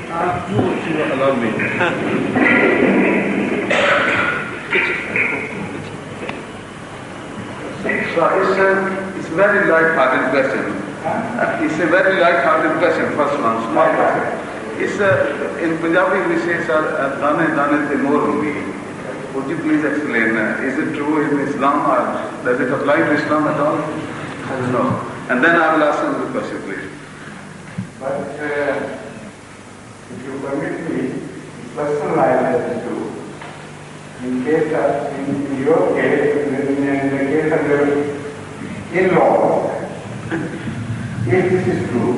If you allow me. So it's a very light-hearted question. It's a very light-hearted question, first one, small question. It's in Punjabi we say, sir, dane dane te more hongi. Would you please explain, is it true in Islam or does it apply to Islam at all? I don't know. And then I will ask another question, please. But if you permit me, personalize it too. In case of, in your case, in the case of your in-law, if this is true,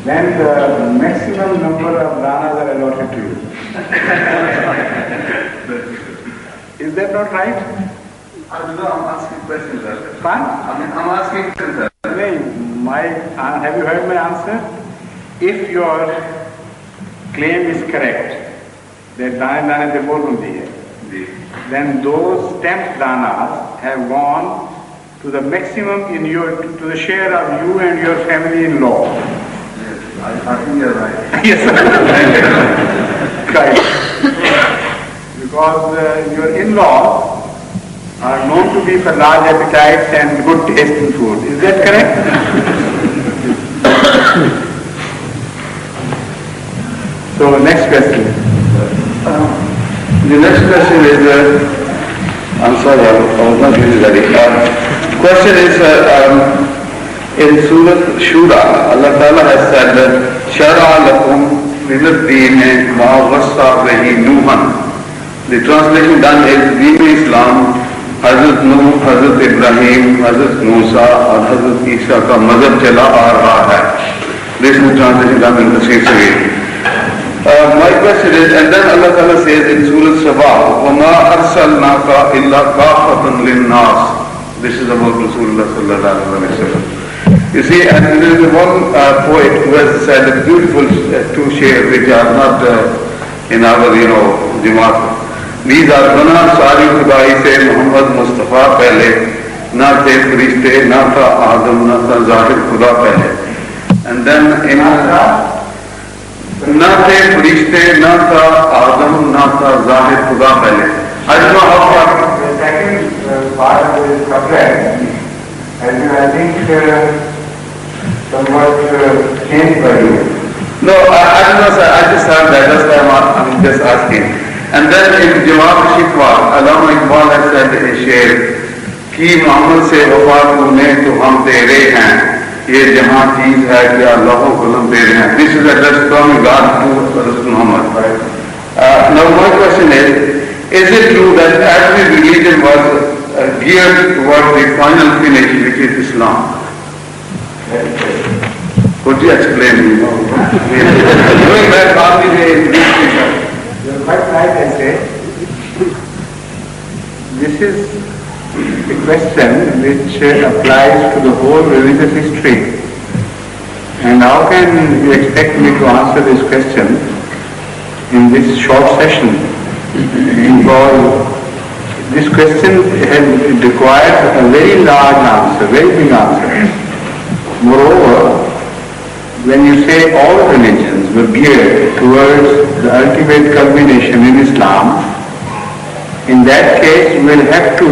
then the maximum number of danas are allotted to you. Is that not right? I don't know, I'm asking questions. Fine? I'm asking questions. Have you heard my answer? If your claim is correct, that dana de bol hundi hai, then those 10 danas have gone to the maximum in your, to the share of you and your family-in-law. Yes, I think you're right. Yes, right. Because your in-laws are known to be for large appetites and good taste in food. Is that correct? So next question. The next question is, I'm sorry, I was not really ready. Question is, in Surah Shura, Allah Ta'ala has said that, Shara lakum min ad-deen ma wassa bihi Nuhan. The translation done is, Deen Islam, Hazrat Nuh, Hazrat Ibrahim, Hazrat Musa और Hazrat Isa का मजहब चला आ रहा है. This is the translation done in the Sri. My question is, and then Allah Ta'ala says in Surah Sabah, وَمَا أَرْسَلْنَاكَ إِلَّا كَافَةً لِلنَّاسِ. This is about Rasulullah Sallallahu Alaihi Wasallam. You see, and there is one poet who has said a beautiful two shares which are not in our, Jamaat. These are Bana Sari Khudai se Muhammad Mustafa pehle, na the Farishte, na tha Adam, na tha Zahir Khuda pehle. And then in na the Farishte, na tha Adam, na tha Zahir Khuda pehle. I don't know how far. The second part of this subject, I think somewhat changed by you. No, I don't know, sir. I just heard that. That's why I'm just asking. And then in Jawab Shikwa, Allama Iqbal has said in a share, कि मोहम्मद से वफा तूने तो हम तेरे हैं, ये जहाँ चीज है कि अल्लाह को गुलाम तेरे हैं. This is addressed from God to Rasul Muhammad. Now my question is it true that every religion was geared towards the final finish, which is Islam? Could you explain me? Going back all the way in this picture. You're quite right, I say. This is a question which applies to the whole religious history. And how can you expect me to answer this question in this short session? Because this question requires a very large answer, very big answer. Moreover, when you say all religions were geared towards the ultimate culmination in Islam, in that case we will have to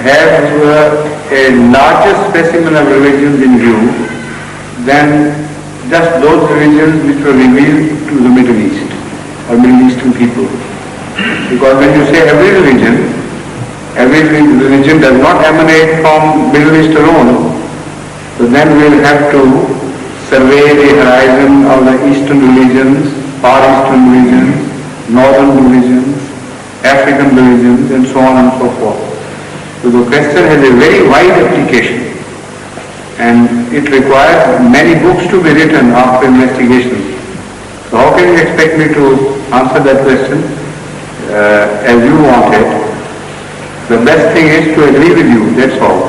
have a larger specimen of religions in view than just those religions which were revealed to the Middle East or Middle Eastern people. Because when you say every religion does not emanate from Middle East alone, so then we will have to survey the horizon of the Eastern religions, Far Eastern religions, Northern religions, African religions, and so on and so forth. So the question has a very wide application, and it requires many books to be written after investigation. So how can you expect me to answer that question as you want it? The best thing is to agree with you, that's all.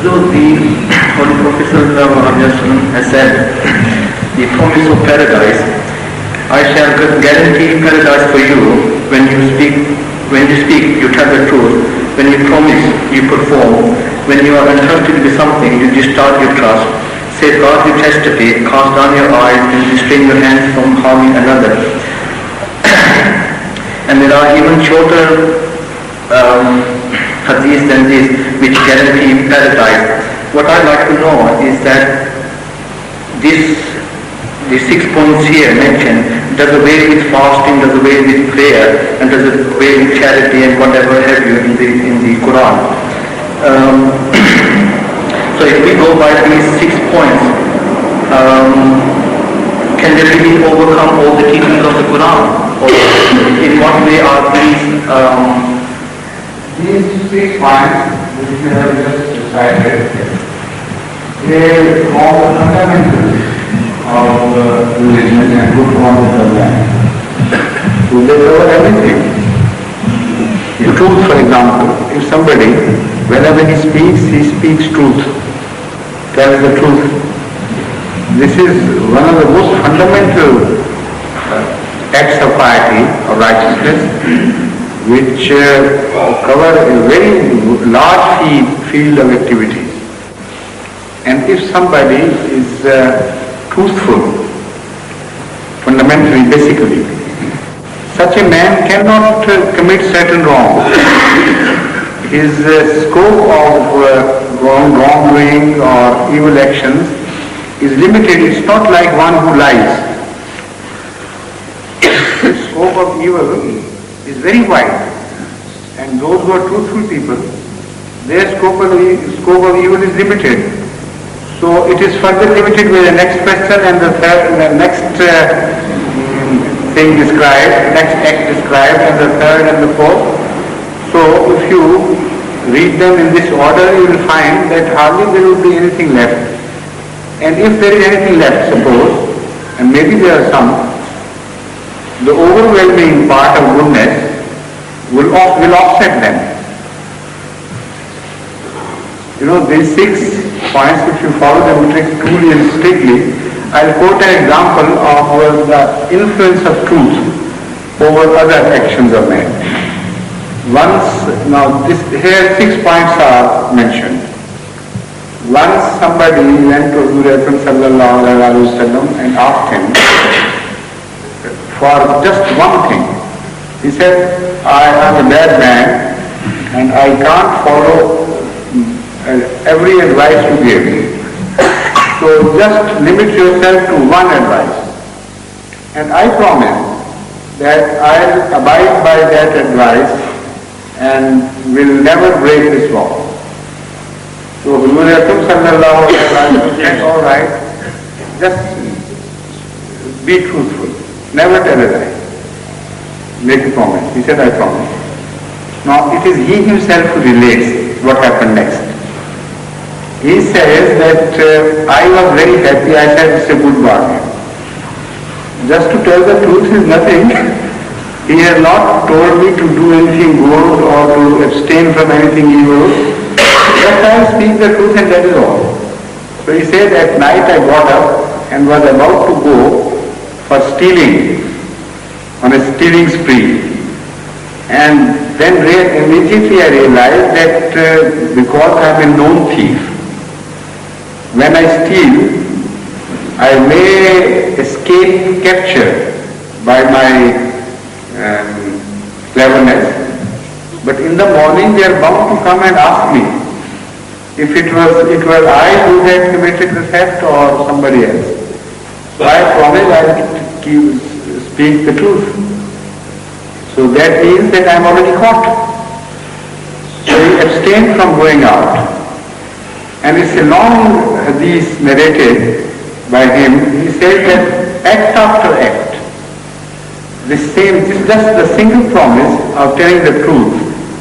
So the Holy Prophet has said, the promise of paradise. I shall guarantee paradise for you. When you speak, you tell the truth. When you promise, you perform. When you are entrusted with something, you discharge your trust. Safeguard your chastity, cast down your eyes, and restrain your hands from harming another. And there are even shorter hadiths than this, which guarantee paradise. What I'd like to know is that the 6 points here mentioned, does away with fasting, does away with prayer, and does away with charity and whatever have you in the Quran. So if we go by these 6 points, can they really overcome all the teachings of the Quran? Or in what way are these 6 points which we have just decided, they form the fundamentals of religion and good conduct of life. So they cover everything. The truth, for example, if somebody, whenever he speaks truth, tells the truth. This is one of the most fundamental acts of piety or righteousness, which cover a very large field of activities. And if somebody is truthful, fundamentally, basically, such a man cannot commit certain wrong. His scope of wrongdoing or evil actions is limited. It's not like one who lies. The scope of evil is very wide, and those who are truthful people, their scope of evil is limited. So it is further limited with the next question and the next thing described, next act described, and the third and the fourth. So if you read them in this order, you will find that hardly there will be anything left. And if there is anything left, suppose, and maybe there are some, the overwhelming part of goodness will offset them. You know, these 6 points, if you follow them truly and strictly, I'll quote an example of the influence of truth over other actions of man. Here 6 points are mentioned. Once somebody went to Huzur Akram sallallahu alaihi wasallam and asked him for just one thing. He said, I am a bad man and I can't follow every advice you gave me. So just limit yourself to one advice. And I promise that I'll abide by that advice and will never break this law. So Huzur Akram sallallahu alaihi wasallam said, all right, just be truthful, never tell a lie. Make a promise. He said, I promise. Now it is he himself who relates what happened next. He says that I was very happy. I said it's a good bargain. Just to tell the truth is nothing. He has not told me to do anything good or to abstain from anything evil. Just I speak the truth and that is all. So he said at night I got up and was about to go for stealing, on a stealing spree. And then immediately I realized that because I am a known thief, when I steal, I may escape capture by my cleverness, but in the morning they are bound to come and ask me if it was I who had committed the theft or somebody else. So I promise I will speak the truth. So that means that I am already caught. So he abstained from going out. And it's a long hadith narrated by him. He says that act after act, this is just the single promise of telling the truth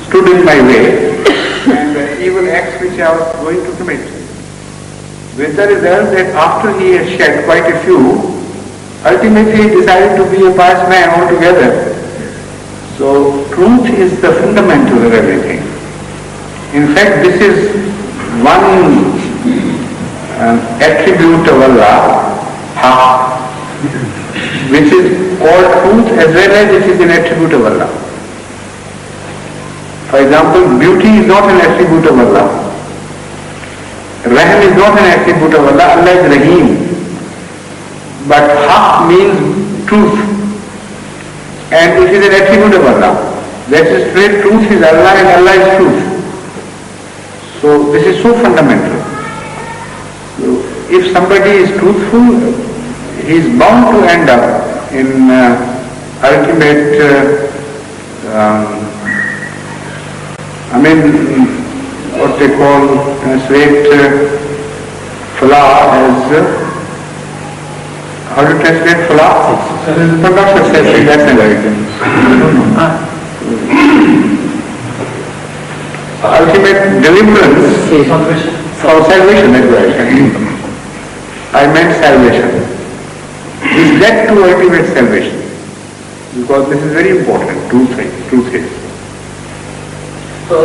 stood in my way and the evil acts which I was going to commit. With the result that after he had shed quite a few, ultimately he decided to be a pious man altogether. So truth is the fundamental of everything. In fact, this is one attribute of Allah, Haqq, which is called truth as well as it is an attribute of Allah. For example, beauty is not an attribute of Allah. Rahm is not an attribute of Allah. Allah is Rahim. But Haq means truth. And it is an attribute of Allah. That is straight truth is Allah and Allah is truth. So this is so fundamental. So if somebody is truthful, he is bound to end up in ultimate, what they call translate falah as, how do you translate falah? Not success, that's American. Ultimate deliverance or salvation, that's right. I meant salvation. This led to ultimate salvation. Because this is very important, truth is. So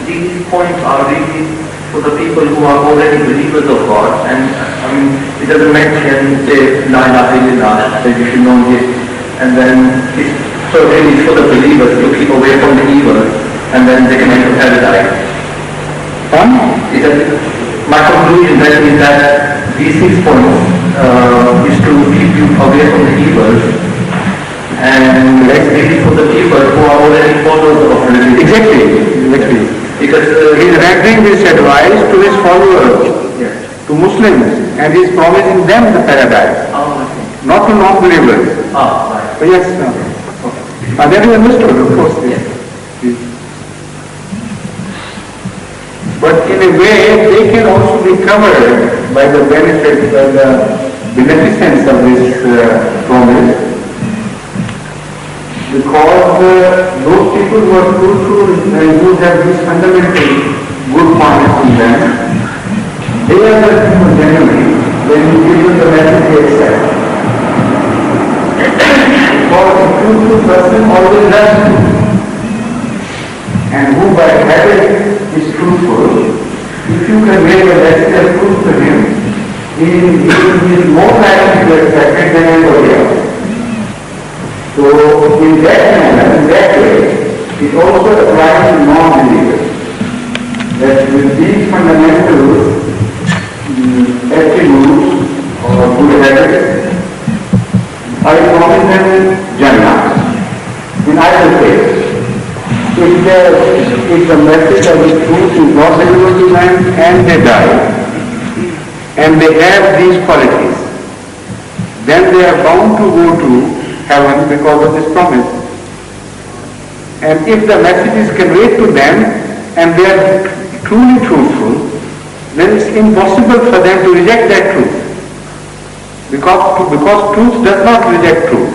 these points are really for the people who are already believers of God, and it doesn't mention say La ilaha illallah, that you should know this, and then it's so really for the believers to keep away from the evil, and then they can enter paradise. My conclusion then is that these 6 points is to keep you away from the evil, and this is for the people who are already followers of religion. Exactly. Because he is rendering this advice to his followers, to Muslims, and he is promising them the paradise, not to non-believers. Right. So yes, that is understood, of course. Yes. But in a way, they can also be covered by the benefit, by the beneficence of this promise. Because those people who are truthful and who have these fundamental good points in them, they are the people generally, when you give them the message they accept. Because a truthful person always does truth. And who by habit is truthful, if you convey the message of truth to him, he will be more likely to accept it than anybody else. So in that manner, in that way, it also applies to non-believers. That with these fundamental attributes or good habits, I promise them Jannah in either case. If the message of the truth is not delivered to them and they die, and they have these qualities, then they are bound to go to heaven because of this promise. And if the message is conveyed to them and they are truly truthful, then it's impossible for them to reject that truth. Because truth does not reject truth.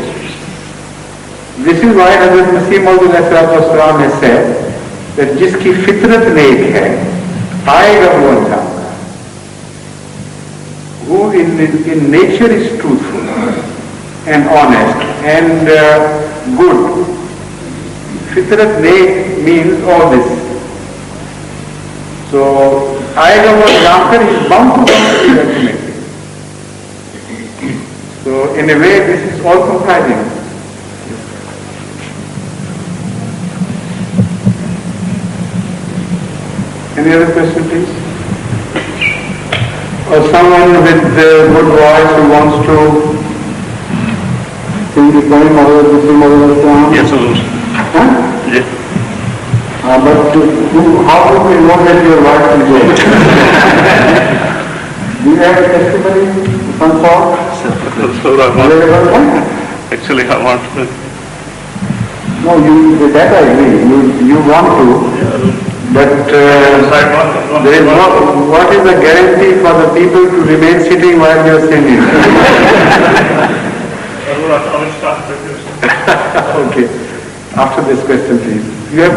This is why Hazrat Masih Maud has said that jiski fitrat नेक है आएगा वो इंसान who in nature is truthful and honest and good. Fitrat neck means all this. So आएगा वो इंसान is bound to come ultimately. So in a way this is all comprising. Any other question, please? Or someone with good voice who wants to sing the poem or the poem? Yes, sir. Huh? Yes. But how do we know that your voice is good? Do you have a testimony, some sort? Actually, I want to. No, that I agree. You want to. But there is what is the guarantee for the people to remain sitting while you are singing? Okay. After this question, please. You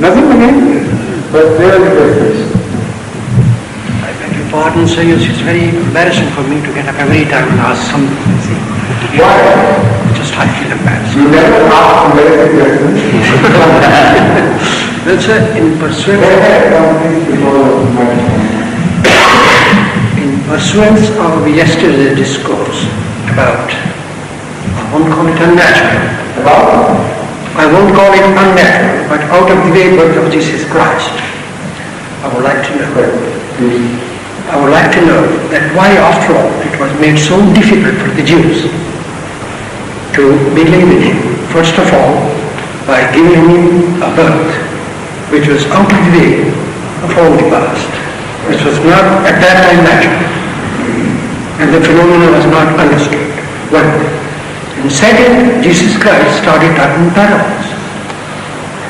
nothing again? But there are questions. I beg your pardon, sir. It's very embarrassing for me to get up every time and ask something. Why? Just I feel embarrassed. You never ask embarrassing questions. Well, sir, in pursuance pursuance of yesterday's discourse about, I won't call it unnatural, I won't call it unnatural, but out of the way birth of Jesus Christ, I would like to know that why, after all, it was made so difficult for the Jews to believe in him, first of all, by giving him a birth which was out of the way of all the past, which was not at that time natural, and the phenomena was not understood. One. And second, Jesus Christ started talking parables.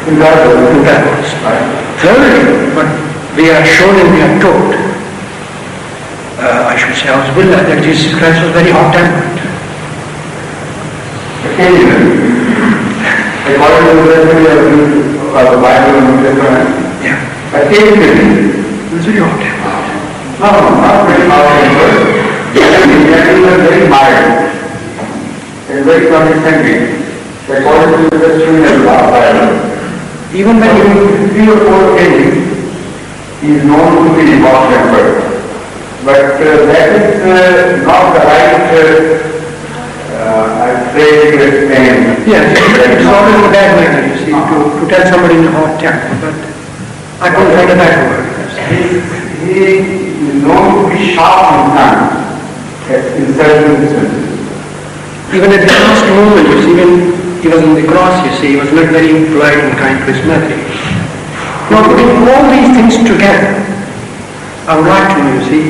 In parables. Thirdly, but we are shown and we are told, I should say, that Jesus Christ was very hot-tempered. According to the Bible and the Quran. Yeah. Occasionally. He was very hot-tempered. No, not very hot-tempered. He was very mild and very condescending. According to the testimony of the Bible. Even when in 3 or 4 cases, he is known to be hot-tempered. But that is not the right phrase to explain. yes, it's always a bad manner, you see, to tell somebody in a hot temper, but I couldn't find a better word. He is known to be sharp in tongue in certain instances. Even at the last moment, you see, when he was on the cross, you see, he was not very polite and kind to his mother. Now, putting all these things together, I would like to know, you see,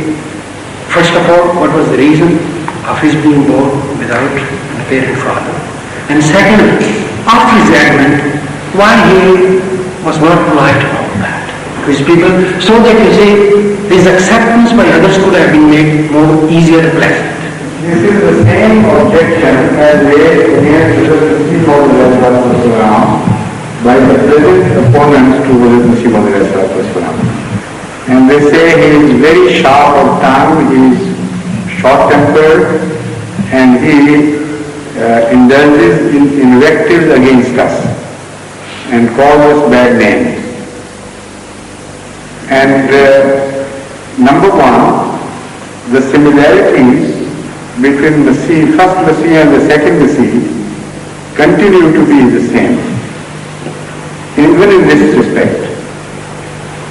first of all, what was the reason of his being born without a parent father? And second, after his advent, why he was not polite about that to his people, so that you see, his acceptance by others could have been made more easier and pleasant. This is the same objection as raised against the Prophet by the present opponents to Masih Maud. And they say he is very sharp of tongue, he is short-tempered, and he indulges in invectives against us and calls us bad names. And number one, the similarities between first Masih and the second Masih continue to be the same, even in this respect.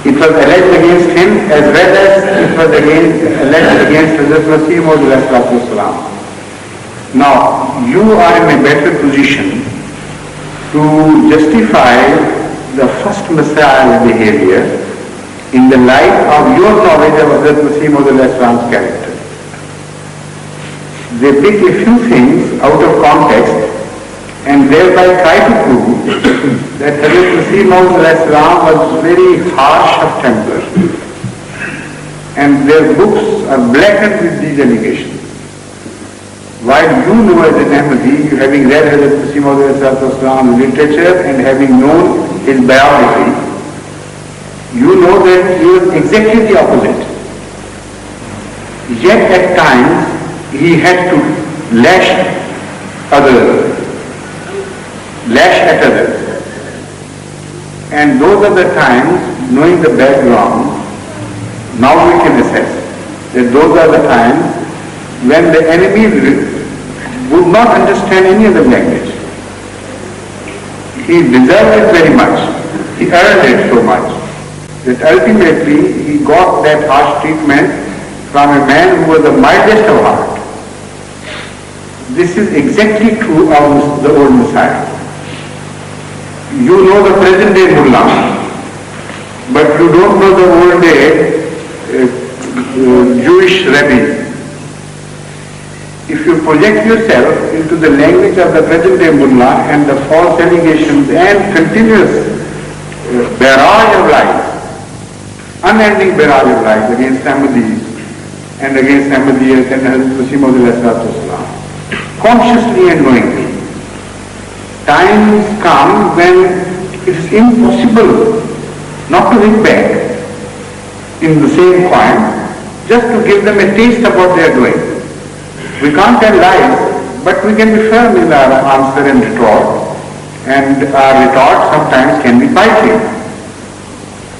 It was alleged against him as well as it was alleged against Hazrat Masih Maud. Now, you are in a better position to justify the first Messiah's behavior in the light of your knowledge of Hazrat Masih Maud's character. They pick a few things out of context and thereby try to prove that Hazrat Masih Maud was very harsh of temper, and their books are blackened with these allegations. While you know as an Ahmadi, you having read Hazrat Masih Maud's literature and having known his biography, you know that he was exactly the opposite. Yet at times he had to lash at others. And those are the times, knowing the background, now we can assess that those are the times when the enemy would not understand any other language. He deserved it very much. He earned it so much that ultimately he got that harsh treatment from a man who was the mildest of heart. This is exactly true of the old Messiah. You know the present day Mullah, but you don't know the old day Jewish Rabbi. If you project yourself into the language of the present day Mullah and the false allegations and continuous barrage of lies, unending barrage of lies against Ahmadis and against Ahmadiyyat and Hazrat Masih Maud, consciously and knowingly, times come when it is impossible not to look back in the same coin, just to give them a taste of what they are doing. We can't tell lies, but we can be firm in our answer and retort, and our retort sometimes can be biting,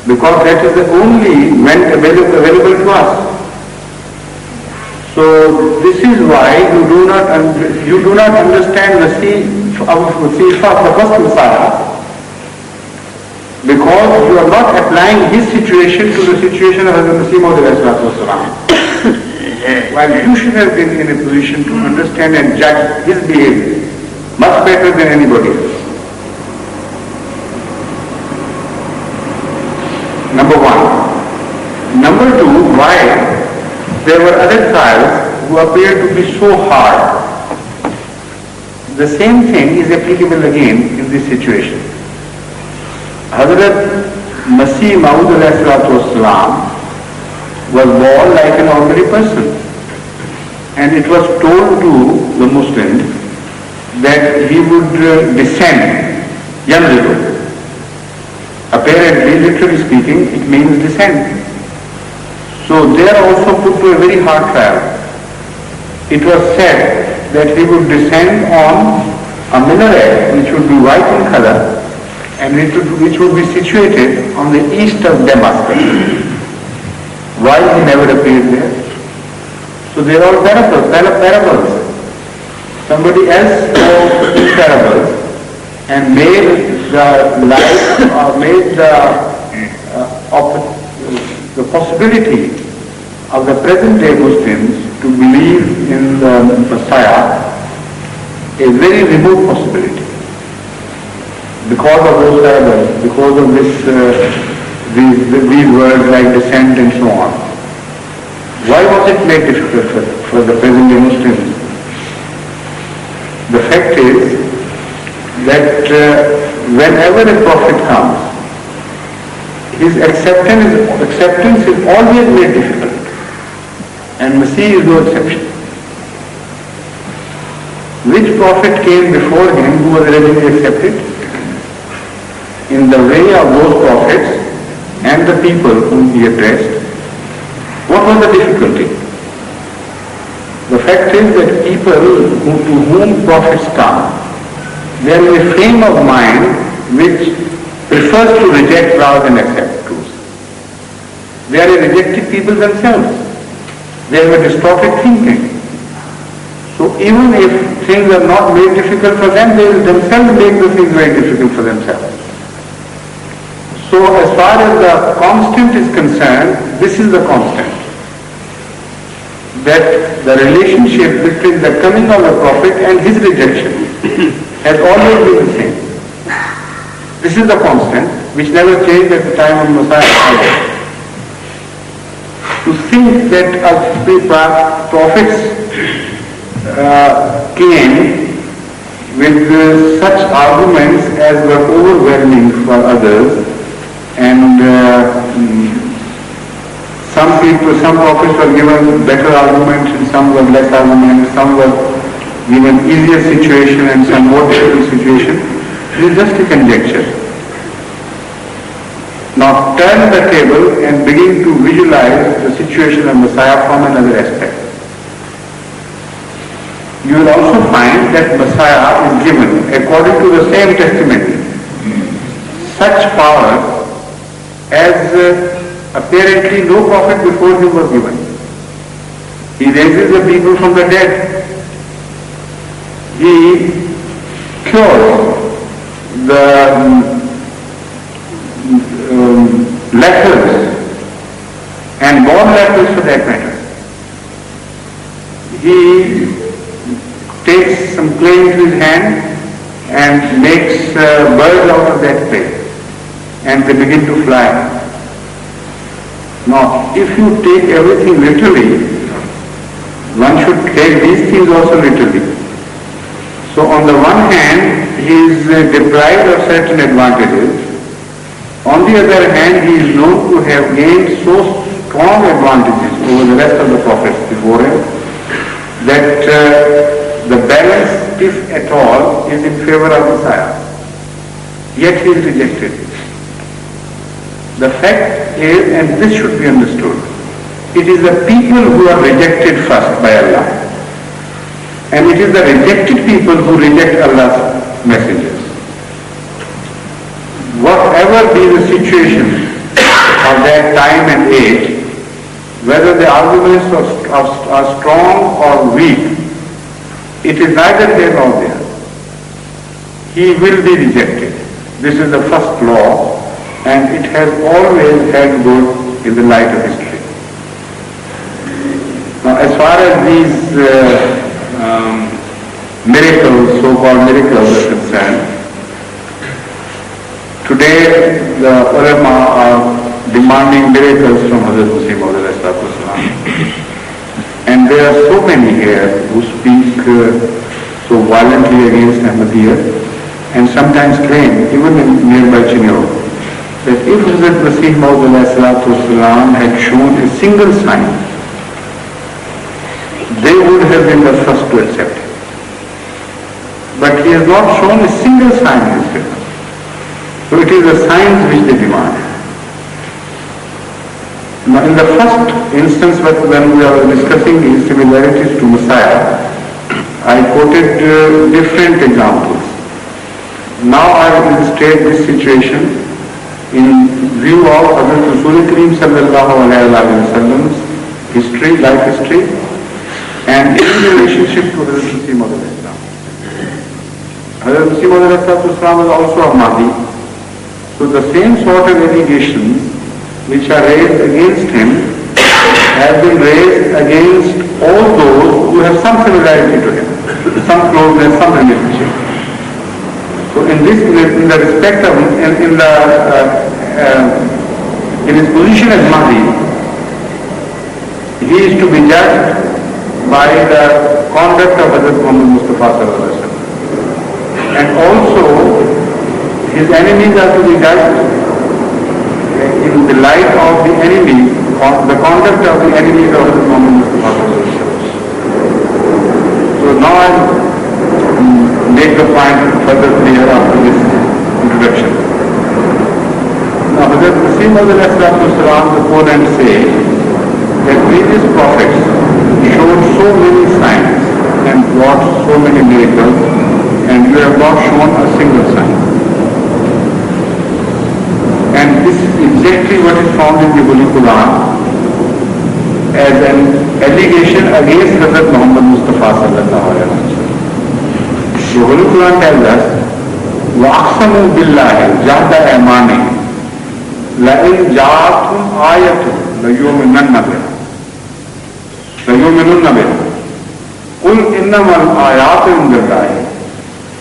because that is the only vent available to us. So this is why you do not understand Masih of the first Messiah, because you are not applying his situation to the situation of Hazrat Masih Maud while you should have been in a position to understand and judge his behavior much better than anybody else. Number one. Number two, why there were other trials who appeared to be so hard. The same thing is applicable again in this situation. Hazrat Masih Maud was born like an ordinary person, and it was told to the Muslims that he would descend, yanzilu. Apparently, literally speaking, it means descend. So they are also put to a very hard trial. It was said that he would descend on a minaret which would be white in color and which would be situated on the east of Damascus. Why he never appeared there? So they are all parables. Somebody else spoke in parables and made the life, made the possibility of the present day Muslims to believe in the Messiah a very remote possibility. Because of those parables, because of these words like descent and so on. Why was it made difficult for the present day Muslims? The fact is that whenever a prophet comes, his acceptance is always made difficult, and Masih is no exception. Which prophet came before him who was readily accepted? In the way of those prophets and the people whom he addressed, what was the difficulty? The fact is that people to whom prophets come, they are in a frame of mind which prefers to reject rather than accept truth. They are a rejected people themselves. They have a distorted thinking. So even if things are not made difficult for them, they will themselves make the things very difficult for themselves. So as far as the constant is concerned, this is the constant. That the relationship between the coming of the Prophet and his rejection has always been the same. This is the constant which never changed at the time of Messiah. To think that prophets came with such arguments as were overwhelming for others, and some prophets were given better arguments and some were less arguments, some were given easier situation and some more difficult situation. It is just a conjecture. Now turn the table and begin to visualize the situation of Messiah from another aspect. You will also find that Messiah is given, according to the same testimony, such power as apparently no prophet before him was given. He raises the people from the dead. He cures the lepers and born lepers for that matter. He takes some clay into his hand and makes birds out of that clay, and they begin to fly. Now, if you take everything literally, one should take these things also literally. So on the one hand, he is deprived of certain advantages. On the other hand, he is known to have gained so strong advantages over the rest of the prophets before him that the balance, if at all, is in favor of Messiah. Yet he is rejected. The fact is, and this should be understood, it is the people who are rejected first by Allah. And it is the rejected people who reject Allah's messengers. Whatever be the situation of that time and age, whether the arguments of are strong or weak, it is neither here nor there. He will be rejected. This is the first law, and it has always held good in the light of history. Now, as far as these miracles, so-called miracles are concerned, today the ulama are demanding miracles from Hazrat Masih Maud alayhi salatu wasalam. And there are so many here who speak so violently against Ahmadiyya and sometimes claim, even in nearby Chinur, that if Hazrat Masih Maud alayhi salatu wasalam had shown a single sign, they would have been the first to accept it. But he has not shown a single sign in his favor. So it is the signs which they demand. Now in the first instance when we are discussing his similarities to Messiah, I quoted different examples. Now I will illustrate this situation in view of Hazrat Rasul Kareem sallallahu alayhi wa sallam's history, life history, and in relationship to Hazrat Masih Maud alayhi salam. Hazrat Masih Maud alayhi salam is also a Mahdi. So the same sort of allegations which are raised against him have been raised against all those who have some similarity to him, some closeness, some relationship. So in the respect of, in his position as Mahdi, he is to be judged by the conduct of Hazrat Muhammad Mustafa sallallahu alaihi wasallam. And also, his enemies are to be judged in the light of the enemy, the conduct of the enemies of Hazrat Muhammad Mustafa sallallahu alaihi wasallam. So now I make the point further clear after this introduction. Now Hazrat Masih Maud alayhi salatu wasalam's opponents say that previous prophets showed so many signs and wrought so many miracles, and you have not shown a single sign. And this is exactly what is found in the Holy Quran as an allegation against Hazrat Muhammad Mustafa sallallahu alaihi wasallam. The Holy Quran tells us, وَأَقْسَمُوا بِاللَّهِ جَهْدَ أَيْمَانِهِمْ لَإِنْ جَاءَتْهُمْ آيَةٌ لَيُؤْمِنُنَّ بِهَا قُلْ إِنَّمَا الْآيَاتُ عِندَ اللَّهِ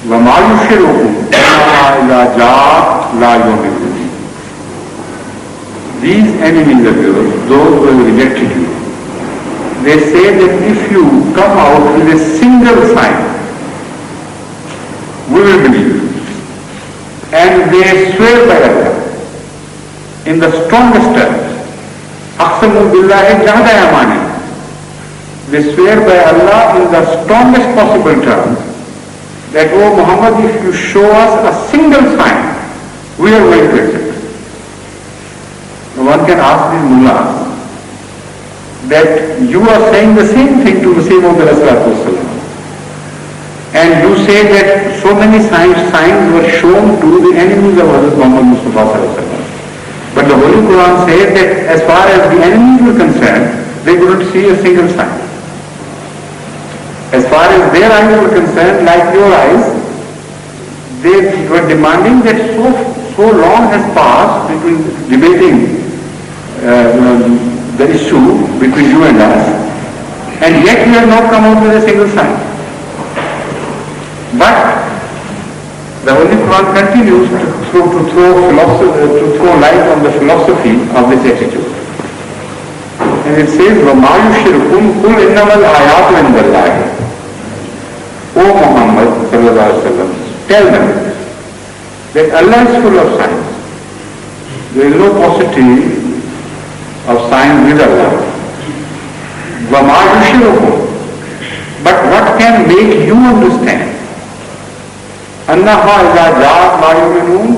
وَمَا يُشْعِرُكُمْ أَنَّهَا إِذَا جَاءَتْ لَا يُؤْمِنُونَ. These enemies of yours, those who have rejected you, they say that if you come out with a single sign, we will believe you. And they swear by Allah in the strongest terms. أَقْسَمُوا بِاللَّهِ جَهْدَ أَيْمَانِهِمْ. They swear by Allah in the strongest possible terms that, oh Muhammad, if you show us a single sign, we are going to accept. Now one can ask these mullahs that you are saying the same thing to Masih Maud alayhi salatu wasalam. And you say that so many signs were shown to the enemies of Hazrat Muhammad Mustafa sallallahu alaihi wasallam. But the Holy Quran says that as far as the enemies were concerned, they couldn't see a single sign. As far as their eyes were concerned, like your eyes, they were demanding that so long has passed between debating the issue between you and us, and yet we have not come out with a single sign. But the Holy Quran continues to throw light on the philosophy of this attitude. And it says, وَمَا يُشْرِكُمْ قُلْ إِنَّمَا الْآيَاتُ عِندَ اللَّهِ. O Muhammad sallallahu alaihi wasallam, tell them that Allah is full of signs. There is no paucity of signs with Allah. وَمَا يُشْرِكُمْ. But what can make you understand? أَنَّهَا إِذَا جَاءَتْ لَا يُؤْمِنُونَ.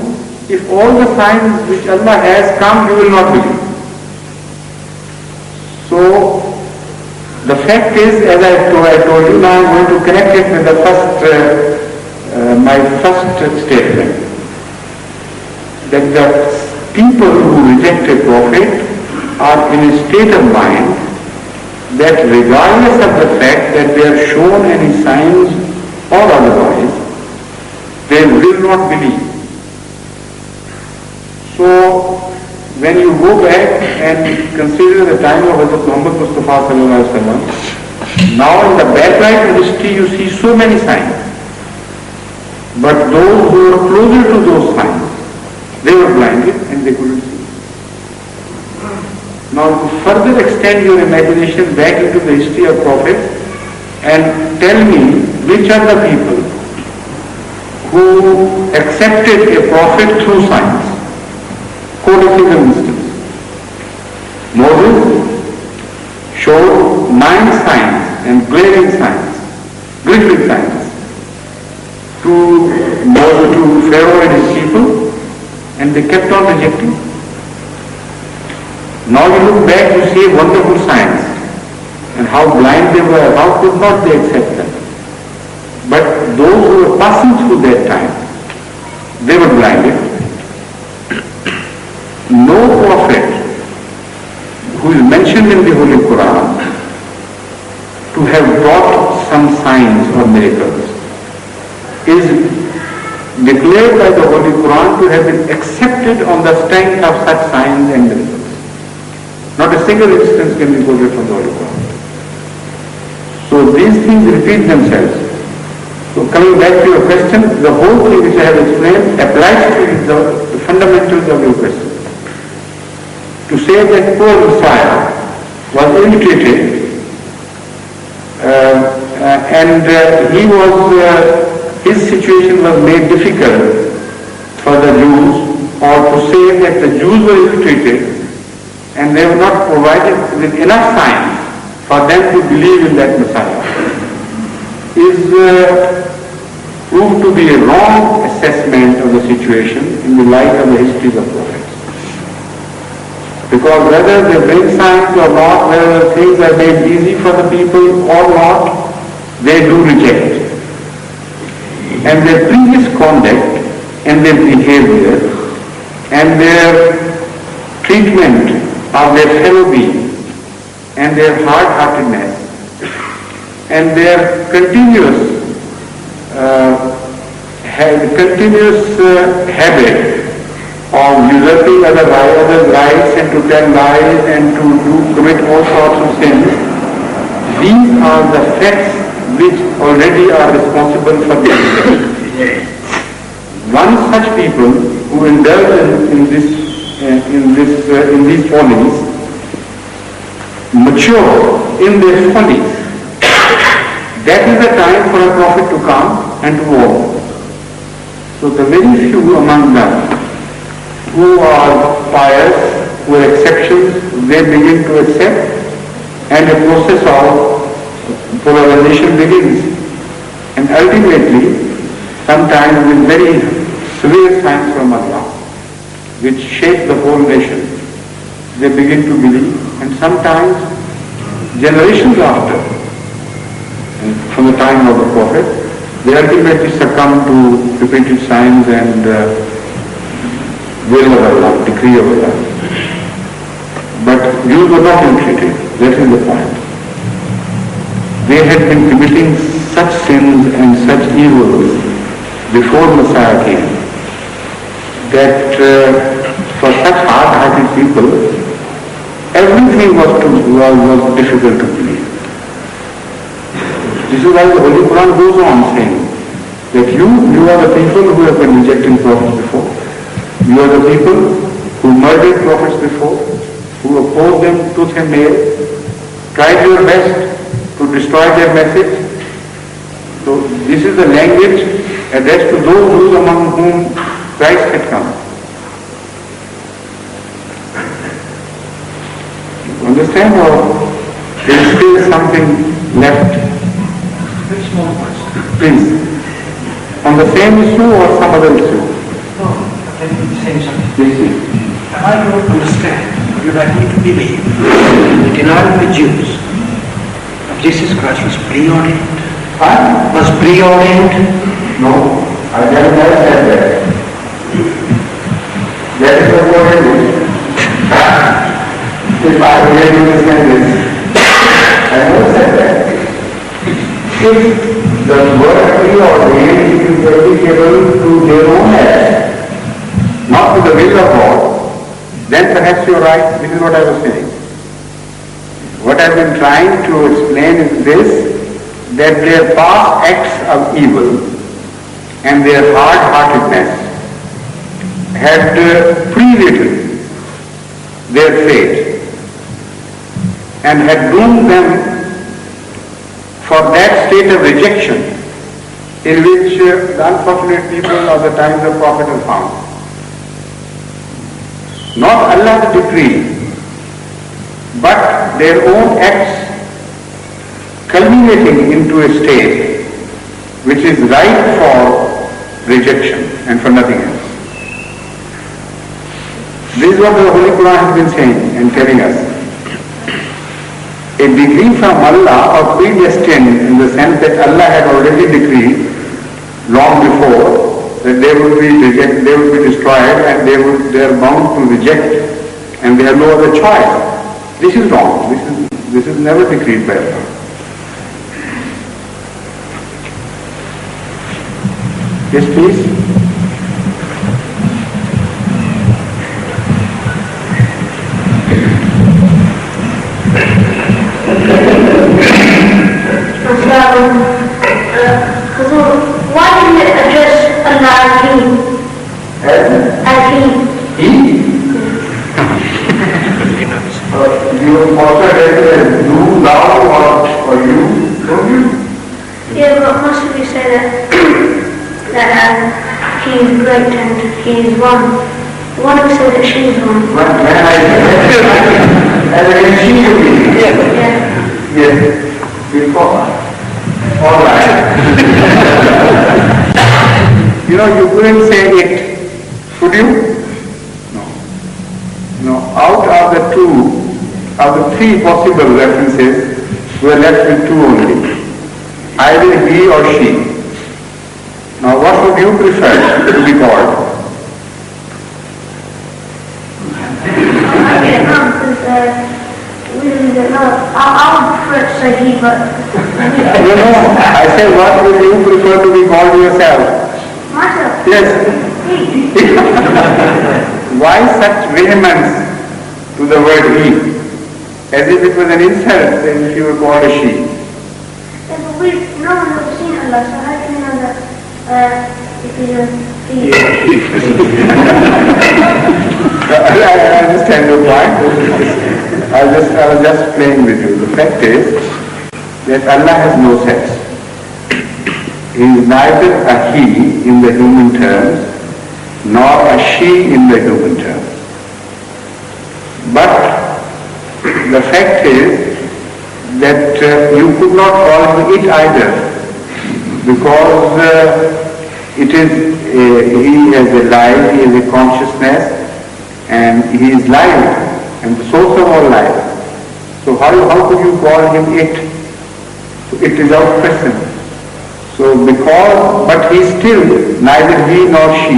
If all the signs which Allah has come, you will not believe. So, the fact is, as I told you, now I am going to connect it with the my first statement, that the people who reject a prophet are in a state of mind that regardless of the fact that they are shown any signs or otherwise, they will not believe. So, when you go back and consider the time of Hazrat Muhammad Mustafa sallallahu alaihi wasallam, now in the backlight of history you see so many signs. But those who were closer to those signs, they were blinded and they couldn't see. Now to further extend your imagination back into the history of prophets and tell me which are the people who accepted a prophet through signs. Quote a single instance. Moses showed 9 signs and glaring signs, glittering signs to Pharaoh and his people, and they kept on rejecting. Now you look back, you see wonderful signs and how blind they were, how could not they accept them. But those who were passing through that time, they were blinded. No prophet who is mentioned in the Holy Quran to have brought some signs or miracles is declared by the Holy Quran to have been accepted on the strength of such signs and miracles. Not a single instance can be quoted from the Holy Quran. So these things repeat themselves. So coming back to your question, the whole thing which I have explained applies to the fundamentals of your question. To say that poor Messiah was ill-treated and his situation was made difficult for the Jews, or to say that the Jews were ill-treated and they were not provided with enough signs for them to believe in that Messiah, is proved to be a wrong assessment of the situation in the light of the history of prophets. Because whether they bring signs or not, whether things are made easy for the people or not, they do reject. And their previous conduct and their behavior and their treatment of their fellow beings and their hard-heartedness and their continuous habit of usurping others' rights and to tell lies and to commit all sorts of sins, these are the facts which already are responsible for this. One such people who indulge in these follies mature in their follies. That is the time for a prophet to come and to warn. So the very few among them who are pious, who are exceptions, they begin to accept, and a process of polarization begins. And ultimately, sometimes with very severe signs from Allah, which shake the whole nation, they begin to believe, and sometimes generations after, from the time of the Prophet, they ultimately succumb to repeated signs and will of Allah, decree of Allah. But Jews were not ill-treated. That is the point. They had been committing such sins and such evils before Messiah came that for such hard-hearted people, everything was difficult to believe. This is why the Holy Quran goes on saying that you are the people who have been rejecting prophets before. You are the people who murdered prophets before, who opposed them tooth and nail, tried your best to destroy their message. So this is the language addressed to those among whom Christ had come. You understand, or there is still something left? Very small question. Please. On the same issue or some other issue? No, I think the same subject. Please. I don't understand. You like me to believe the denial of the Jews of Jesus Christ was preordained. Huh? Was preordained. No, I never said that. That is the word. If I really understand this. I never said that. If the word preordained is applicable to their own acts, not to the will of God, then perhaps you're right. This is what I was saying. What I've been trying to explain is this, that their past acts of evil and their hard-heartedness had pre-written their fate and had doomed them for that state of rejection in which the unfortunate people of the times of Prophet are found. Not Allah's decree, but their own acts culminating into a state which is ripe for rejection and for nothing else. This is what the Holy Quran has been saying and telling us. A decree from Allah or predestined in the sense that Allah had already decreed long before that they would be rejected, they would be destroyed, and they are bound to reject, and they have no other choice. This is wrong. This is never decreed by Allah. Yes, please. Why didn't it address Allah Al-Hakim? You also read you, thou, or you, don't you? Yeah, but most of you say that he is great and he is one. One who said that she is one. When I said she will be. Yeah. Yes. Before. All right. You know, you couldn't say it, could you? No. Out of the three possible references, we are left with two only. Either he or she. Now, what would you prefer to be called? I get it wrong because we really don't know. I would prefer to say he, but... No. I said, what would you prefer to be called yourself? Myself? Yes. He. Why such vehemence to the word he? As if it was an insult if you were called a she. Yeah, but no one has ever seen Allah, so how can you know that if he's a he? I understand your point. I was just playing with you. The fact is that Allah has no sex. He is neither a he in the human terms nor a she in the human terms. But the fact is that you could not call him it either, because it is he has a life, he has a consciousness, and he is life and the source of all life. So how could you call him it? So it is out question. So but he is still neither he nor she.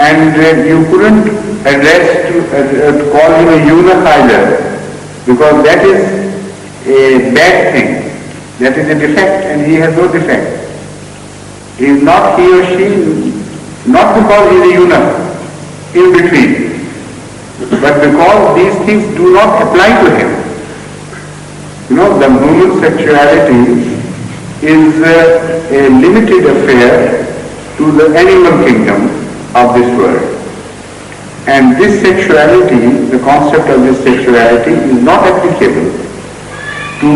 And you couldn't to call him a eunuch either, because that is a bad thing. That is a defect, and he has no defect. He is not he or she, not because he is a eunuch, in between, but because these things do not apply to him. You know, the human sexuality is a limited affair to the animal kingdom of this world. And this sexuality, the concept of this sexuality is not applicable to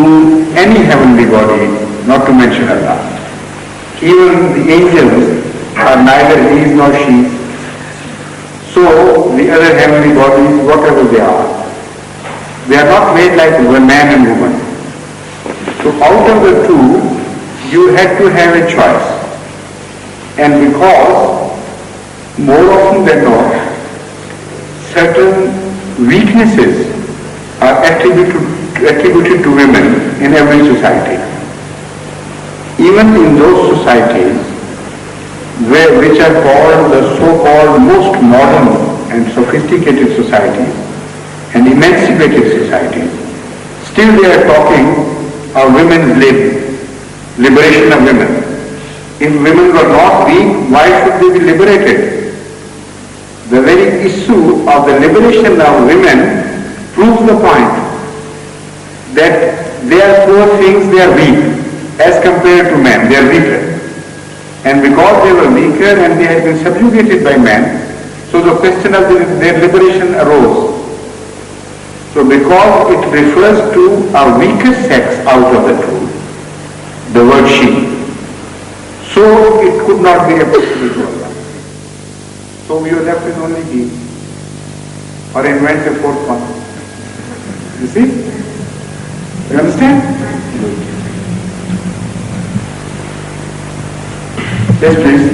any heavenly body, not to mention Allah. Even the angels are neither he nor she. So the other heavenly bodies, whatever they are not made like a man and woman. So out of the two, you had to have a choice. And because more often than not, certain weaknesses are attributed to women in every society. Even in those societies which are called the so-called most modern and sophisticated societies and emancipated societies, Still they are talking of women's liberation of women. If women were not weak, why should they be liberated? The very issue of the liberation of women proves the point that they are poor things, they are weak as compared to men, they are weaker. And because they were weaker and they had been subjugated by men, so the question of their liberation arose. So because it refers to a weaker sex out of the two, the word she, so it could not be applicable to Allah. So we were left with only he, or invent a fourth one. You see? You understand? Yes, please.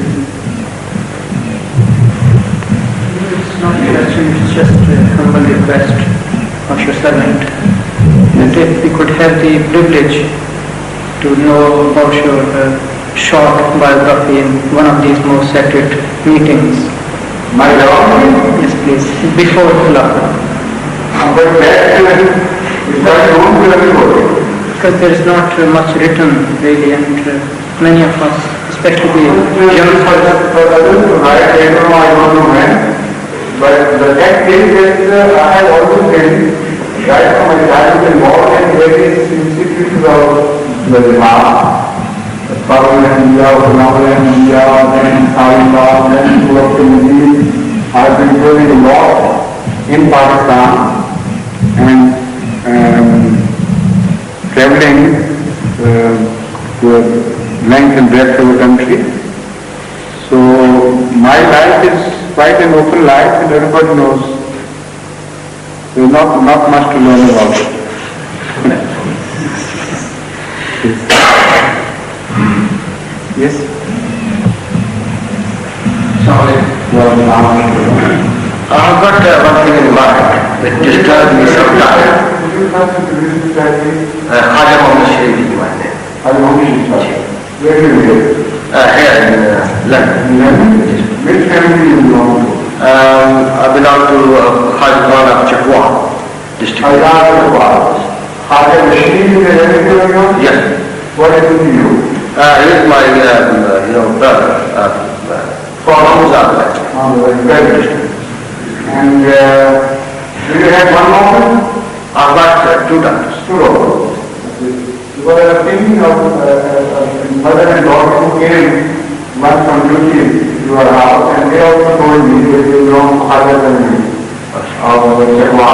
It's not a question, it's just a humble request of your servant. And if we could have the privilege to know about your short biography in one of these most sacred meetings. My biography? Yes, please. Before Khilafat. But that is not known to everybody. Because there is not much written really, and many of us, especially the young For others to write, I don't know when, but the fact is that I have always been, right from my childhood, involved in various institutes of the Imam, Parliament India, Parliament India, then Taliban, then School of Communities. I have been doing a lot in Pakistan and traveling to length and breadth of the country. So my life is quite an open life and everybody knows. There's not much to learn about it. Yes? Sorry. I've got one thing in mind that disturbs me sometimes. Khaja Mohammed Sharif is my name. Where do you live? Here in London. Which family do you belong to? I belong to Khaja of Chakwa district. Khaja Rashid is a relative of yours? Yes. What is it to you? He is my brother. Very good. And do you have one daughter? I've got two daughters. Two daughters. You were thinking of mother and daughter who came once from duty to our house, and they also told me that they belong to Khaja family of Chakwa.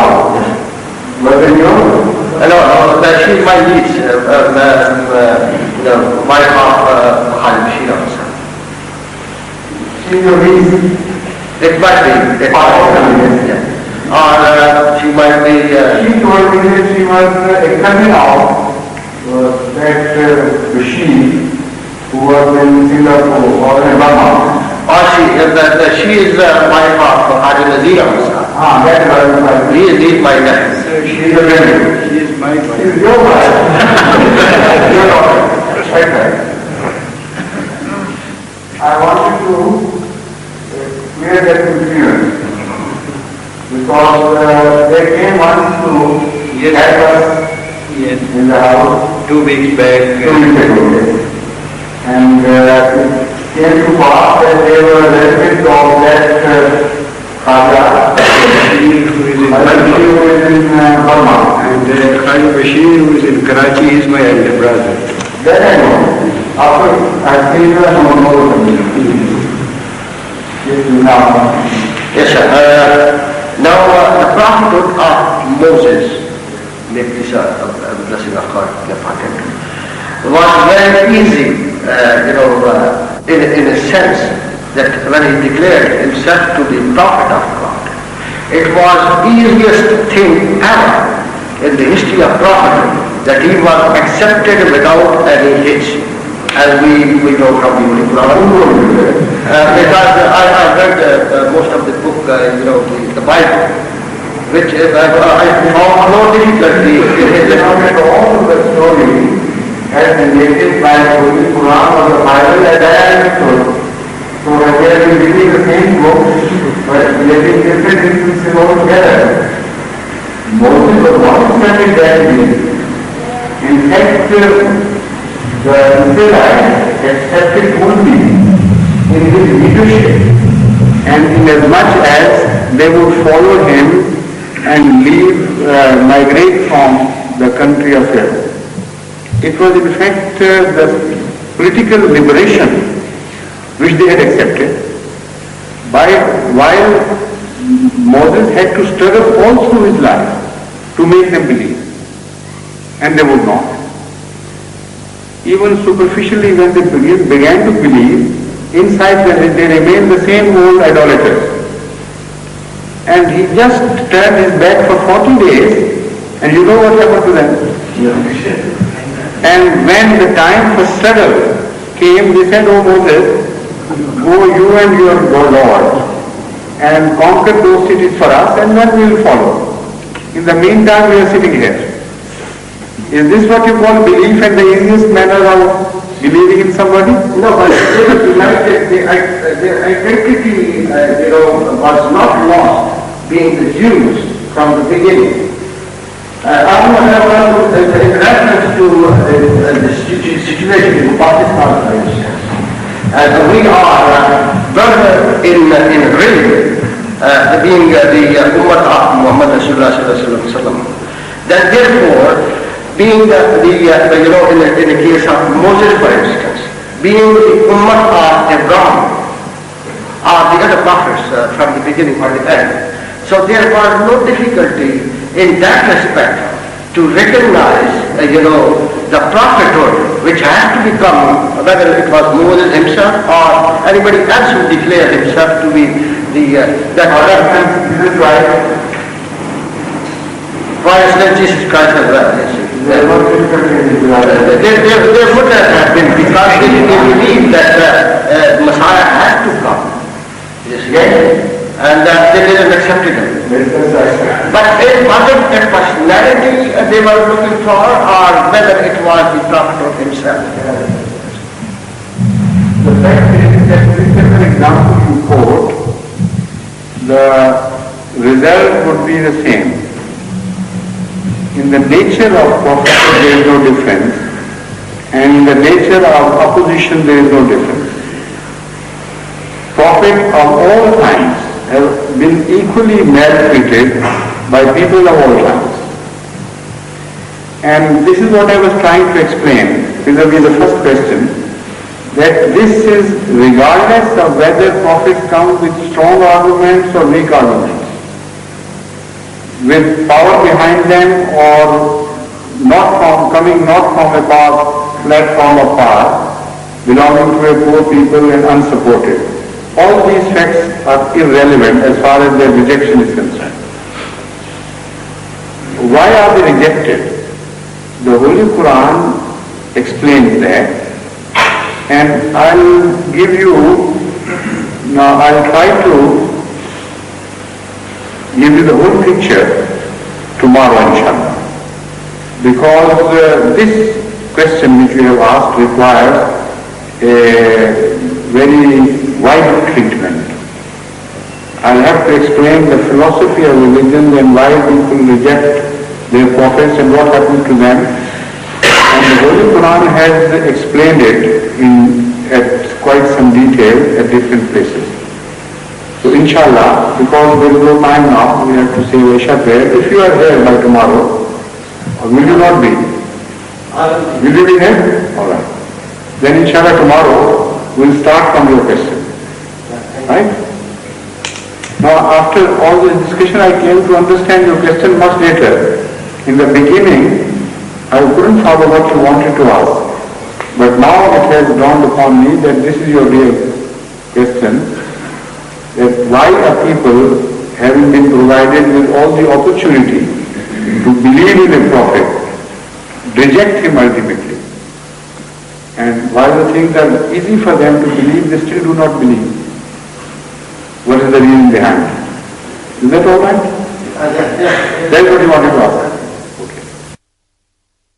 Was it yours? No, she's my niece. My half Khaja Bashir also. She's your niece. It might be. Or she might be... She told me that she was examining out that Bashir, who was in Singapore or in Burma. Or she is my half Khaja Nazir also. That is right. He is my nephew. She is a relative. She is my wife. She is your wife. Your daughter. Right. I wanted to clear that confusion because they came once to help us in the house 2 weeks back. 2 weeks ago. And it came to pass that they were relatives of that Khaja, who is in Burma. And Khaja Bashir, who is in Karachi, is my elder brother. That I know. After I see her, I don't know. Yes, sir. Now, the prophethood of Moses, make this a blessing of God upon him, was very easy, in a sense that when he declared himself to be prophet of God, it was the easiest thing ever in the history of prophethood that he was accepted without any hitch, as we know from the Holy Quran. Because I've read most of the book, the Bible, which I found no difficulty in his all of the story has been narrated by the Holy Quran or the Bible as I understood. So when we have been reading the same book, but getting different instances altogether, Moses was not accepted that way. In fact, the Israelites accepted only in his leadership, and in as much as they would follow him and migrate from the country of Pharaoh. It was in fact the political liberation which they had accepted, while Moses had to struggle all through his life to make them believe, and they would not. Even superficially, when they began to believe, inside they remained the same old idolaters. And he just turned his back for 40 days, and you know what happened to them? And when the time for struggle came, they said, "Oh Moses, go you and your Lord and conquer those cities for us, and then we will follow. In the meantime, we are sitting here." Is this what you call belief and the easiest manner of believing in somebody? No, but the identity, was not lost, being the Jews from the beginning. In reference to the situation in Pakistan, for instance, we are brother in ring, being the Ummah of Muhammad Rasulullah sallallahu alaihi wasallam. Then therefore, being in the case of Moses, for instance, being the Ummah of Abraham, or the other prophets from the beginning or the end. So there was no difficulty in that respect to recognize, the prophethood which has to become, whether it was Moses himself or anybody else who declared himself to be that. This is right. For instance, Jesus Christ as well. There would have been, because they believe that Messiah has to come. Yes. And they didn't accept it. But it wasn't a personality they were looking for, or whether it was the prophet himself. The fact is that whichever example you quote, the result would be the same. In the nature of prophecy there is no difference, and in the nature of opposition there is no difference. Prophets of all times have been equally maltreated by people of all times. And this is what I was trying to explain vis-a-vis the first question, that this is regardless of whether prophets come with strong arguments or weak arguments, with power behind them or coming not from a platform of power, belonging to a poor people and unsupported. All these facts are irrelevant as far as their rejection is concerned. Why are they rejected? The Holy Quran explains that, and I'll try to give you the whole picture tomorrow, inshallah. Because this question which you have asked requires a very wide treatment. I'll have to explain the philosophy of religion and why people reject their prophets and what happened to them. And the Holy Quran has explained it at quite some detail at different places. So inshallah, because there is no time now, we have to say Isha prayer. If you are here by tomorrow, or will you not be? Will you be here? Alright. Then inshallah tomorrow, we'll start from your question. Right? Now after all this discussion, I came to understand your question much later. In the beginning, I couldn't follow what you wanted to ask. But now it has dawned upon me that this is your real question. That why are people, having been provided with all the opportunity to believe in a prophet, reject him ultimately? And while the things are easy for them to believe, they still do not believe. What is the reason behind it? Is that all right? That's what you wanted to ask.